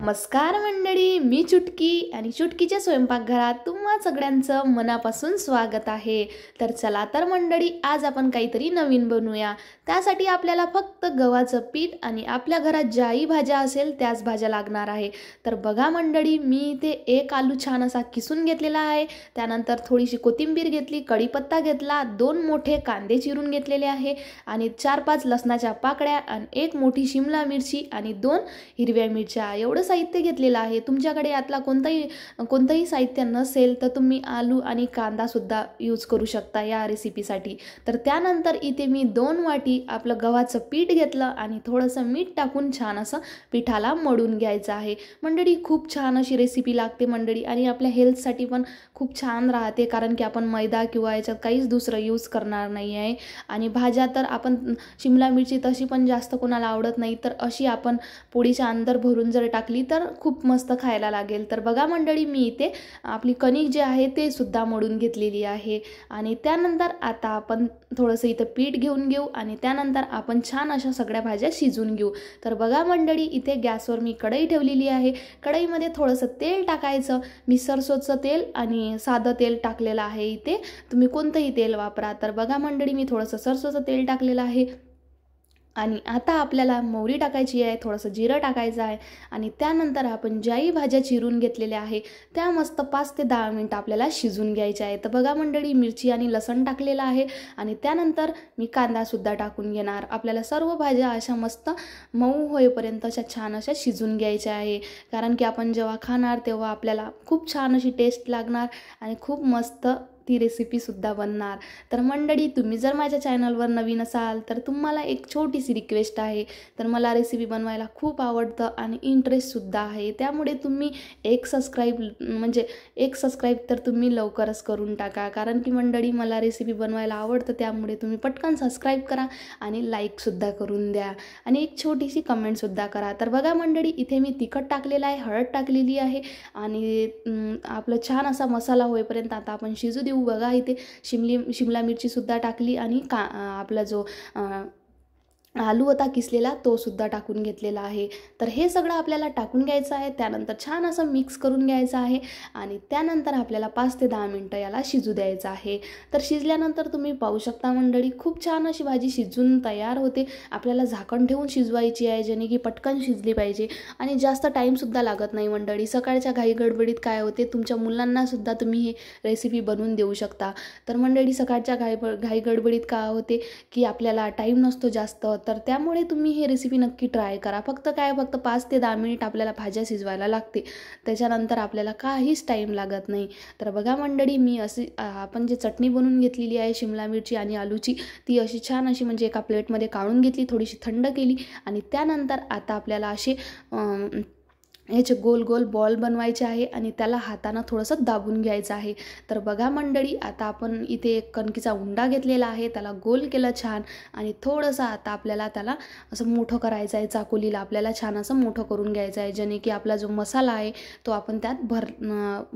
नमस्कार मंडळी, मी चुटकी आणि चुटकीच्या स्वयंपाकघरात तुम्हा सगळ्यांचं मनापासून स्वागत आहे। तर चला तर मंडळी, आज आपण काहीतरी नवीन बनवूया। त्यासाठी आपल्याला फक्त गव्हाचं पीठ आणि आपल्या घरात ज्याही भाज्या असेल त्याच भाज्या लागणार आहे। तर बघा मंडळी, मी इथे एक आलू छान असा किसून घेतलेला आहे, त्यानंतर थोडीशी कोथिंबीर घेतली, कढीपत्ता घेतला, 2 मोठे कांदे चिरून घेतलेले आहे आणि 4-5 लसणाच्या पाकळ्या आणि एक मोठी शिमला मिरची आणि 2 हिरव्या मिरच्या एवढं साहित्य घेतलेलं आहे। तुमच्याकडे यातला कोणतंही साहित्य नसेल तर तुम्ही आलू आणि कांदा सुद्धा यूज करू शकता या रेसिपीसाठी। तर त्यानंतर इथे मी 2 वाटी आपलं गव्हाचं पीठ घेतलं आणि थोडंसं मीठ टाकून छान असं पिठाला मळून घ्यायचं आहे। मंडळी, खूप छान अशी रेसिपी लागते मंडळी आणि आपल्या हेल्थसाठी पण खूप छान राहते, कारण की आपण मैदा किंवा याच्यात काहीच दुसरं यूज करणार नाही आहे। आणि भाज्या तर आपण शिमला मिरची तशी पण जास्त कोणाला आवडत नाही, तर अशी आपण पोळीच्या अंदर भरून जर टाकली तर खूप मस्त खायला लागेल। तर बघा मंडळी, मी इथे आपली कणिक जे आहे ते सुद्धा मळून घेतलेली आहे आणि त्यानंतर आता आपण थोडंसं इथं पीठ घेऊ आणि त्यानंतर आपण छान अशा सगळ्या भाज्या शिजवून घेऊ। तर बघा मंडळी, इथे गॅसवर मी कढई ठेवलेली आहे। कढईमध्ये थोडंसं तेल टाकायचं। मी सरसोचं तेल आणि साधं तेल टाकलेलं आहे, इथे तुम्ही कोणतंही तेल वापरा। तर बघा मंडळी, मी थोडंसं सरसोचं तेल टाकलेलं आहे आणि आता आपल्याला मोहरी टाकायची आहे, थोडंसं जिरं टाकायचं आहे आणि त्यानंतर आपण ज्याही भाज्या चिरून घेतलेल्या आहे त्या मस्त 5 ते 10 मिनिटं आपल्याला शिजवून घ्यायच्या आहे। तर बघा मंडळी, मिरची आणि लसण टाकलेलं आहे आणि त्यानंतर मी कांदासुद्धा टाकून घेणार। आपल्याला सर्व भाज्या अशा मस्त मऊ होईपर्यंत अशा छान अशा शिजवून घ्यायच्या आहे, कारण की आपण जेव्हा खाणार तेव्हा आपल्याला खूप छान अशी टेस्ट लागणार आणि खूप मस्त ती रेसिपीसुद्धा बनणार। तर मंडळी, तुम्ही जर माझ्या चॅनलवर नवीन असाल तर तुम्हाला एक छोटीशी रिक्वेस्ट आहे। तर मला रेसिपी बनवायला खूप आवडतं आणि इंटरेस्टसुद्धा आहे, त्यामुळे तुम्ही एक सबस्क्राईब तर तुम्ही लवकरच करून टाका, कारण की मंडळी मला रेसिपी बनवायला आवडतं, त्यामुळे तुम्ही पटकन सबस्क्राईब करा आणि लाईकसुद्धा करून द्या आणि एक छोटीशी कमेंटसुद्धा करा। तर बघा मंडळी, इथे मी तिखट टाकलेलं आहे, हळद टाकलेली आहे आणि आपलं छान असा मसाला होईपर्यंत आता आपण शिजू देऊ। बघा, इथे शिमला मिरची सुद्धा टाकली आणि आपला जो आलू होता किसलेला तो सुद्धा टाकून घेतलेला आहे। तर हे सगळं आपल्याला टाकून घ्यायचं आहे, त्यानंतर छान असं मिक्स करून घ्यायचं आहे आणि त्यानंतर आपल्याला 5 ते 10 मिनिटं याला शिजू द्यायचं आहे। तर शिजल्यानंतर तुम्ही पाहू शकता मंडळी, खूप छान अशी भाजी शिजून तयार होते। आपल्याला झाकण ठेवून शिजवायची आहे, जेणे की पटकन शिजली पाहिजे आणि जास्त टाईमसुद्धा लागत नाही मंडळी। सकाळच्या घाई गडबडीत काय होते, तुमच्या मुलांनासुद्धा तुम्ही हे रेसिपी बनवून देऊ शकता। तर मंडळी, सकाळच्या घाई गडबडीत काय होते की आपल्याला टाईम नसतो जास्त, तर त्यामुळे तुम्ही हे रेसिपी नक्की ट्राय करा। फक्त 5 ते 10 मिनिट आपल्याला भाज्या शिजवायला लागते, त्याच्यानंतर आपल्याला काहीच टाईम लागत नाही। तर बघा मंडळी, मी आपण जे चटणी बनवून घेतलेली आहे शिमला मिरची आणि आलूची, ती अशी छान अशी म्हणजे एका प्लेटमध्ये काढून घेतली, थोडीशी थंड केली आणि त्यानंतर आता आपल्याला असे याचे गोल गोल बॉल बनवायचे आहे आणि त्याला हातानं थोडंसं दाबून घ्यायचं आहे। तर बघा मंडळी, आता आपण इथे एक कणकीचा उंडा घेतलेला आहे, त्याला गोल केलं छान आणि थोडंसं आता आपल्याला त्याला असं मोठं करायचं आहे। चाकोलीला आपल्याला छान असं मोठं करून घ्यायचं आहे, जेणे की आपला जो मसाला आहे तो आपण त्यात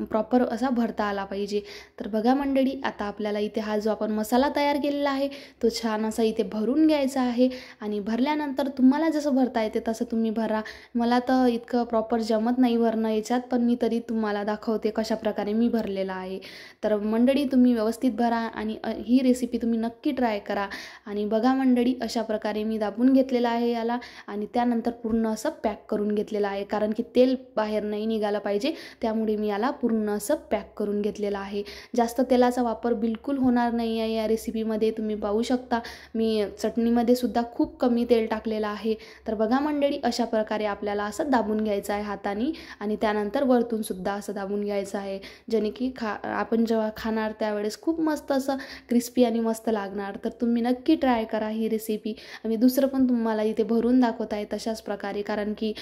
प्रॉपर असा भरता आला पाहिजे। तर बघा मंडळी, आता आपल्याला इथे हा जो आपण मसाला तयार केलेला आहे तो छान असा इथे भरून घ्यायचा आहे आणि भरल्यानंतर तुम्हाला जसं भरता येते तसं तुम्ही भरा। मला तर इतकं प्रॉपर जमत नाही भरणं याच्यात, पण मी तरी तुम्हाला दाखवते कशा प्रकारे मी भरलेला आहे। तर मंडळी, तुम्ही व्यवस्थित भरा आणि ही रेसिपी तुम्ही नक्की ट्राय करा। आणि बघा मंडळी, अशा प्रकारे मी दाबून घेतलेला आहे याला आणि त्यानंतर पूर्ण असं पॅक करून घेतलेलं आहे, कारण की तेल बाहेर नाही निघालं पाहिजे, त्यामुळे मी याला पूर्ण असं पॅक करून घेतलेलं आहे। जास्त तेलाचा वापर बिलकुल होणार नाही आहे या रेसिपीमध्ये, तुम्ही पाहू शकता। मी चटणीमध्ये सुद्धा खूप कमी तेल टाकलेलं आहे। तर बघा मंडळी, अशा प्रकारे आपल्याला असं दाबून घ्यायचं आहे हाताने आणि त्यानंतर वरतून सुद्धा असं दाबून घ्यायचं आहे, जेणे की आपण जेव्हा खाणार त्यावेळेस खूप मस्त असं क्रिस्पी आणि मस्त लागणार। तर तुम्ही नक्की ट्राय करा ही रेसिपी। आणि दुसरं पण तुम्हाला इथे भरून दाखवत आहे तशाच प्रकारे, कारण की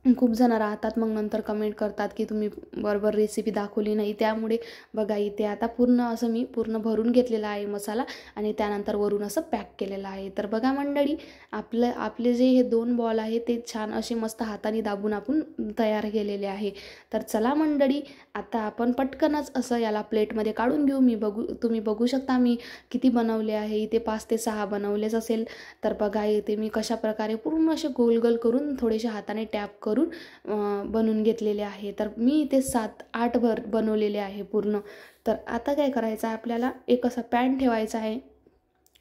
खूप जण राहतात मग नंतर कमेंट करतात की तुम्ही बरोबर रेसिपी दाखवली नाही, त्यामुळे बघा इथे आता पूर्ण असं मी पूर्ण भरून घेतलेला आहे मसाला आणि त्यानंतर वरून असं पॅक केलेलं आहे। तर बघा मंडळी, आपले जे हे 2 बॉल आहे ते छान असे मस्त हाताने दाबून आपण तयार केलेले आहे। तर चला मंडळी, आता आपण पटकनच असं याला प्लेटमध्ये काढून घेऊ। तुम्ही बघू शकता मी किती बनवले आहे, इथे 5 ते 6 बनवलेच असेल। तर बघा इथे मी कशा प्रकारे पूर्ण असे गोल गोल करून थोडेसे हाताने टॅप करून बनवून घेतलेले आहे. तर मी इथे 7-8 बनवलेले आहे पूर्ण. तर आता काय करायचं आहे, आपल्याला एक असा पॅन ठेवायचा आहे.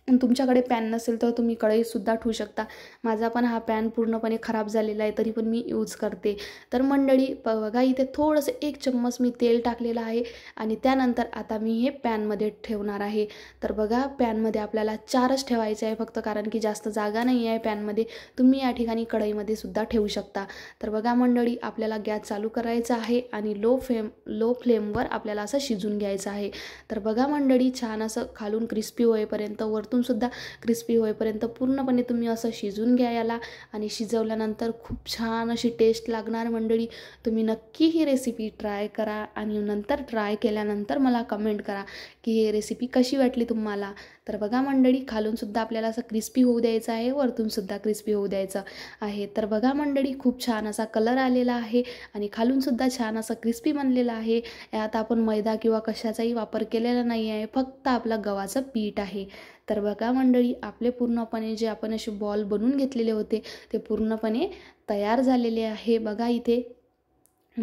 तुमच्याकडे पॅन नसेल तर तुम्ही कढईसुद्धा ठेवू शकता. माझा पण हा पॅन पूर्णपणे खराब झालेला आहे, तरी पण मी यूज करते. तर मंडळी बघा, इथे थोडंसं 1 चम्मच मी तेल टाकलेलं आहे आणि त्यानंतर आता मी हे पॅनमध्ये ठेवणार आहे. तर बघा, पॅनमध्ये आपल्याला 4च ठेवायचे आहे फक्त, कारण की जास्त जागा नाही आहे पॅनमध्ये. तुम्ही या ठिकाणी कढईमध्ये सुद्धा ठेवू शकता. तर बघा मंडळी, आपल्याला गॅस चालू करायचा आहे आणि लो फ्लेमवर आपल्याला असं शिजून घ्यायचं आहे. तर बघा मंडळी, छान असं खालून क्रिस्पी होईपर्यंत, वरतून सुद्धा क्रिस्पी होईपर्यंत पूर्णपणे तुम्ही असं शिजून घ्या याला. आणि शिजवल्यानंतर खूप छान अशी टेस्ट लागणार मंडळी. तुम्ही नक्की ही रेसिपी ट्राय करा आणि नंतर ट्राय केल्यानंतर मला कमेंट करा की ही रेसिपी कशी वाटली तुम्हाला. तर बघा मंडळी, खालून सुद्धा आपल्याला असं क्रिस्पी होऊ द्यायचं आहे, वरतून सुद्धा क्रिस्पी होऊ द्यायचं आहे. तर बघा मंडळी, खूप छान असा कलर आलेला आहे आणि खालून सुद्धा छान असं क्रिस्पी बनलेलं आहे. यात आपण मैदा किंवा कशाचाही वापर केलेला नाही आहे, फक्त आपलं गव्हाचं पीठ आहे. तर बघा मंडळी, आपले पूर्णपणे जे आपण असे बॉल बनवून घेतलेले होते ते पूर्णपणे तयार झालेले आहे बघा इथे.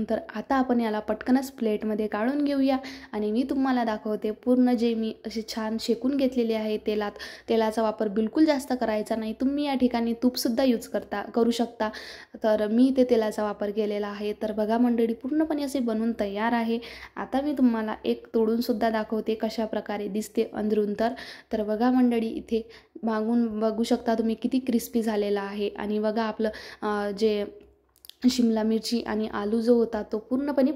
तर आता आपण याला पटकनच प्लेटमध्ये काढून घेऊया आणि मी तुम्हाला दाखवते पूर्ण जे मी असे छान शेकून घेतलेले आहे तेलात. तेलाचा वापर बिलकुल जास्त करायचा नाही. तुम्ही या ठिकाणी तूपसुद्धा करू शकता. तर मी इथे तेलाचा वापर केलेला आहे. तर बघा मंडळी, पूर्णपणे असे बनवून तयार आहे. आता मी तुम्हाला एक तोडूनसुद्धा दाखवते कशा प्रकारे दिसते अंदरून. तर बघा मंडळी, इथे मागून बघू शकता तुम्ही किती क्रिस्पी झालेला आहे. आणि बघा आपलं जे शिमला मिरची आणि आलू जो होता तो पूर्णपणे